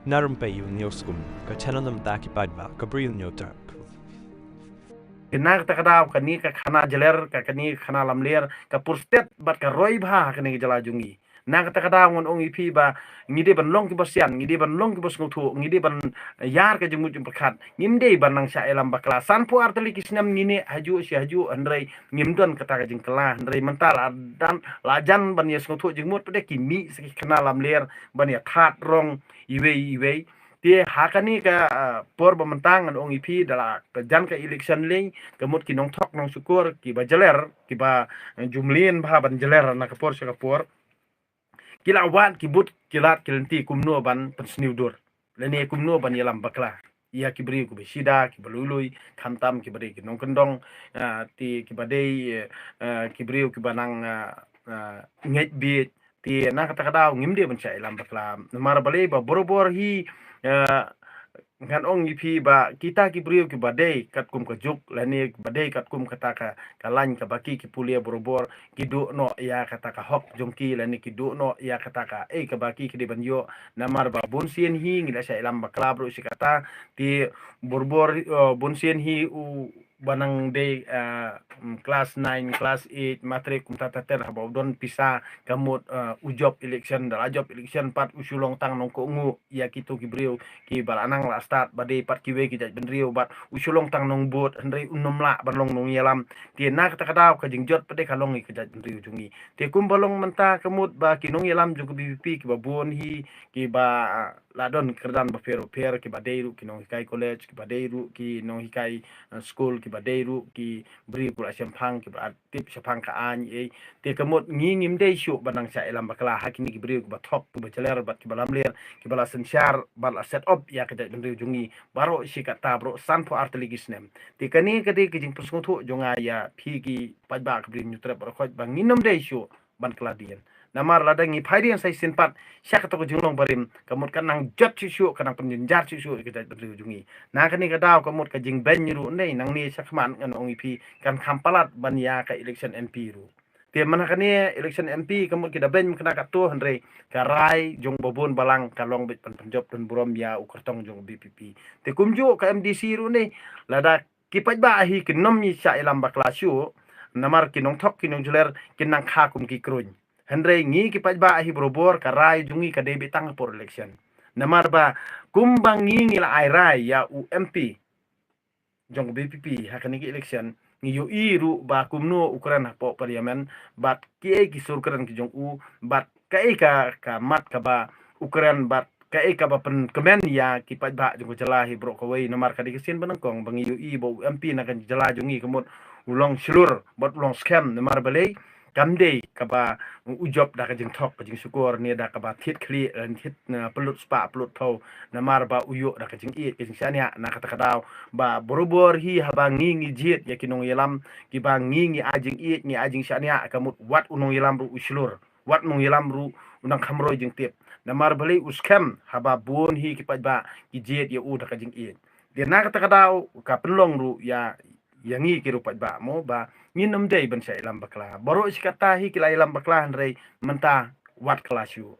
Narumpay yung niyoskum, ka chananam daki padba, ka bril nyo terp. Kena kita kadaw kani ka khana jeler ka kani khana lamler ka purstet bat ka roi bha kani jala jungi na kita kadaw ngon ong ipi ba ngide ban long ki bosian ngide ban long ki bos ngutu ngide ban yar ka jungu jum perkat ngimde ban nang sya elam bakla san pu arteli kisnam ngine haju si haju andrei ngimdon kata ka jing kala andrei mental dan lajan ban yes ngutu jingmut pede kimi seki khana lamler ban ya that rong iwe dia hakani ka por bentang ong ipi dala ke jan ka election leng kemut ki nong tok nong syukur ki ba jeler ki ba jumlin ba ban jeler na ka por sa ka por kila wan ki but kilat kilenti kumno ban pensniudur leni kumno ban yalam bakla ia ki beri ku besida ki balului khantam ki beri ki nong kendong ti ki badei ki beri ki banang nget bi ti na kata kadaw ngimde ban sa ilam bakla mar balei ba borobor hi ngan ong ipi ba kita ki brio ki badai kat kum ka juk lani badai kat kum kata ka kalan ka baki ki pulia borobor ki du no ya kata ka hok jongki lani ki du no ya kata ka ka baki ki de banyo namar ba bonsien hi ngida sa ilam bakla bro si kata ti borbor bonsien hi u banang de class 9 class 8 matrik kum tata ter haba don pisa kamut ujob election dala job election pat usulong tang nong ko ngu ya kitu ki brio ki balanang la start bade pat kiwe ki jaj benrio bat usulong tang nong bot hendrei unum la balong nong yalam ti na kata kadaw ka jingjot pade kalong ki jaj benrio jungi ti kum balong menta kamut ba ki nong yalam jugo BPP ki ba bon hi ki ba ladon kerdan ba fero per ki ba deiru ki nong hikai college ki ba deiru ki nong hikai school ki ba deiru ki bri pula sempang ki ba tip sempang ka an te kamut ngingim dei syu banang sa elam bakla hakini ki bri ba thok ki ba jeler bat ki ba lamler ki bala sensyar bala set up ya ka jaj benrio jungi baro si kata bro san po arteli gisnem te kani kadi ki jing persngutu jonga ya phi ki pajba ki bri nyutre bro khoj bang nginam dei syu ban keladian namar ladangi phairian sai sinpat syak to jinglong barim kamut kanang jot sisu kanang penjenjar sisu kita berjungi na kani kadaw kamut ka jing ben ru nei nang ni sakman ngan ong ipi kan kampalat ban ya ka election MP ru te mana kani election MP kamut kita ben kena katu hendrei karai jong bobon balang kalong bit penjob dan burom ya ukertong jong BPP te kumju ka MDC ru nei lada kipaj ba hi kinom ni sa ilam baklasyu namar kinong thok kinong juler kinang khakum ki kruny Hendrei ngi ki pajba ahi borobor karai jungi ka debi tang por election. Namar ba kumbang ngi la airai ya UMP jong BPP hakani ki election ngi yo iru ba kumno ukuran po parliament bat ki surkaran ki jong u bat ka mat ka ba ukuran bat ka ba pen kemen ya ki pajba jong jalahi bro kawai namar ka dikesin banangkong bangi yo i bo UMP na kan jala jungi kemut ulong slur bat ulong scam namar balai kamde kaba ujob da kajing tok kajing syukur ni da kaba thit kli dan thit pelut spa pelut thau namar ba uyo da kajing i kajing syania na kata kadaw ba borobor hi haba ngi jit ya kinong yelam ki ba ngi ajing i ngi ajing syania kamut wat unong yelam ru uslur wat nong yelam ru unang khamro jing tip namar bali uskem haba bon hi ki pajba ki jit ya u da kajing i dia na kata kadaw ka penlong ru ya yangi ki rupat ba mo ba nginam dei ban sa ilam bakla baro sikata hi kila ilam bakla hendrei menta wat kelas yu